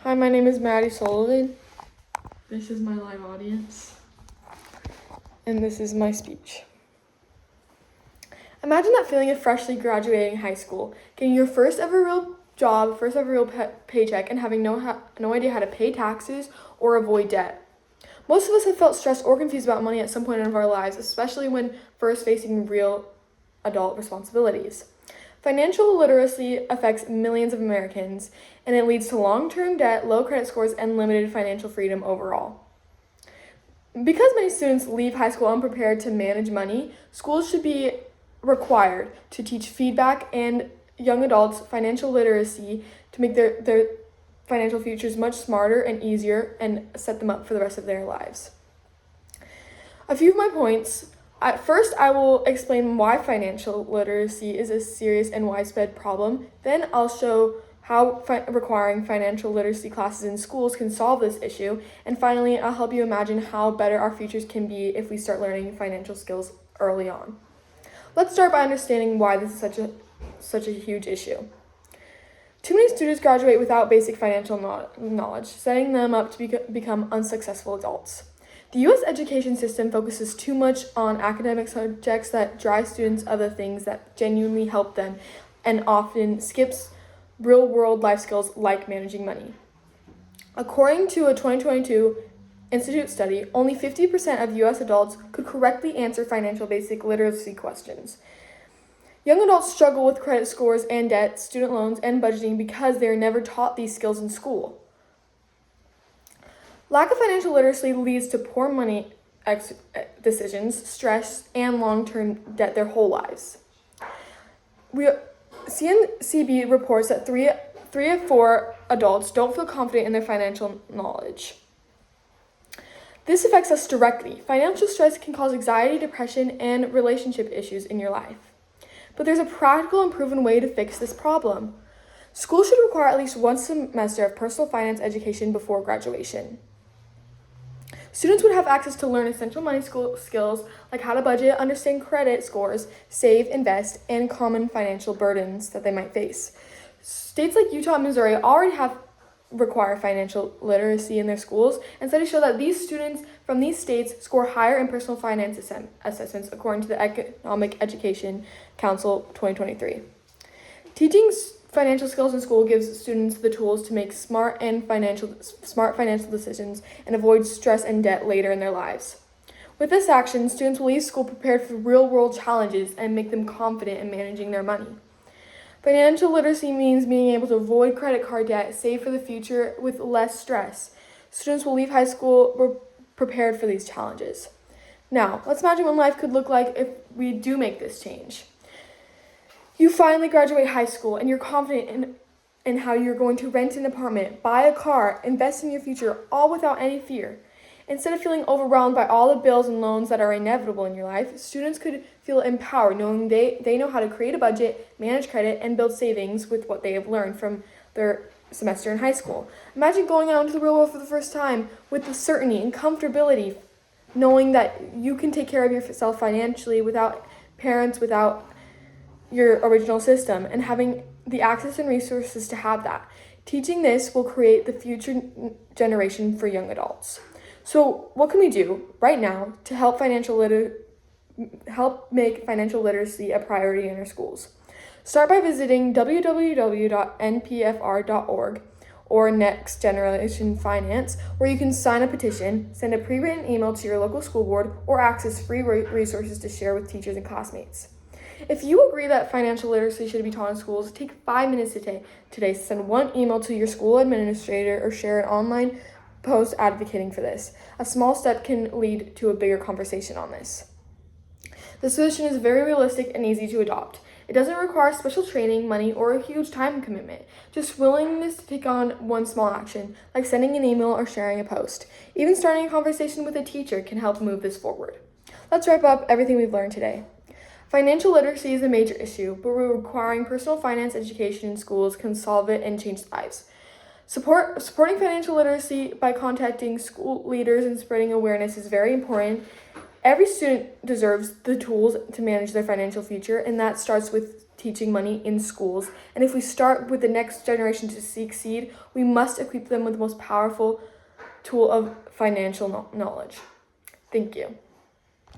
Hi, my name is Maddie Sullivan. This is my live audience. And this is my speech. Imagine that feeling of freshly graduating high school, getting your first ever real job, first ever real paycheck, and having no idea how to pay taxes or avoid debt. Most of us have felt stressed or confused about money at some point in our lives, especially when first facing real adult responsibilities. Financial literacy affects millions of Americans, and it leads to long-term debt, low credit scores, and limited financial freedom overall. Because many students leave high school unprepared to manage money, schools should be required to teach feedback and young adults financial literacy to make their financial futures much smarter and easier and set them up for the rest of their lives. A few of my points. At first, I will explain why financial literacy is a serious and widespread problem. Then I'll show how requiring financial literacy classes in schools can solve this issue. And finally, I'll help you imagine how better our futures can be if we start learning financial skills early on. Let's start by understanding why this is such a huge issue. Too many students graduate without basic financial knowledge, setting them up to become unsuccessful adults. The U.S. education system focuses too much on academic subjects that drive students other things that genuinely help them and often skips real-world life skills like managing money. According to a 2022 Institute study, only 50% of U.S. adults could correctly answer financial basic literacy questions. Young adults struggle with credit scores and debt, student loans, and budgeting because they are never taught these skills in school. Lack of financial literacy leads to poor money decisions, stress, and long-term debt their whole lives. CNCB reports that three of four adults don't feel confident in their financial knowledge. This affects us directly. Financial stress can cause anxiety, depression, and relationship issues in your life. But there's a practical and proven way to fix this problem. Schools should require at least one semester of personal finance education before graduation. Students would have access to learn essential money skills like how to budget, understand credit scores, save, invest, and common financial burdens that they might face. States like Utah and Missouri already require financial literacy in their schools, and studies show that these students from these states score higher in personal finance assessments according to the Economic Education Council 2023. Teaching financial skills in school gives students the tools to make smart financial decisions and avoid stress and debt later in their lives. With this action, students will leave school prepared for real-world challenges and make them confident in managing their money. Financial literacy means being able to avoid credit card debt, save for the future with less stress. Students will leave high school prepared for these challenges. Now, let's imagine what life could look like if we do make this change. You finally graduate high school and you're confident in how you're going to rent an apartment, buy a car, invest in your future, all without any fear. Instead of feeling overwhelmed by all the bills and loans that are inevitable in your life, students could feel empowered knowing they know how to create a budget, manage credit, and build savings with what they have learned from their semester in high school. Imagine going out into the real world for the first time with the certainty and comfortability, knowing that you can take care of yourself financially without parents, without your original system, and having the access and resources to have that. Teaching this will create the future generation for young adults. So what can we do right now to help make financial literacy a priority in our schools? Start by visiting www.npfr.org or Next Generation Finance, where you can sign a petition, send a pre-written email to your local school board, or access free resources to share with teachers and classmates. If you agree that financial literacy should be taught in schools, take 5 minutes today to send one email to your school administrator or share an online post advocating for this. A small step can lead to a bigger conversation on this. The solution is very realistic and easy to adopt. It doesn't require special training, money, or a huge time commitment. Just willingness to take on one small action, like sending an email or sharing a post. Even starting a conversation with a teacher can help move this forward. Let's wrap up everything we've learned today. Financial literacy is a major issue, but requiring personal finance education in schools can solve it and change lives. Supporting financial literacy by contacting school leaders and spreading awareness is very important. Every student deserves the tools to manage their financial future, and that starts with teaching money in schools. And if we start with the next generation to succeed, we must equip them with the most powerful tool of financial knowledge. Thank you.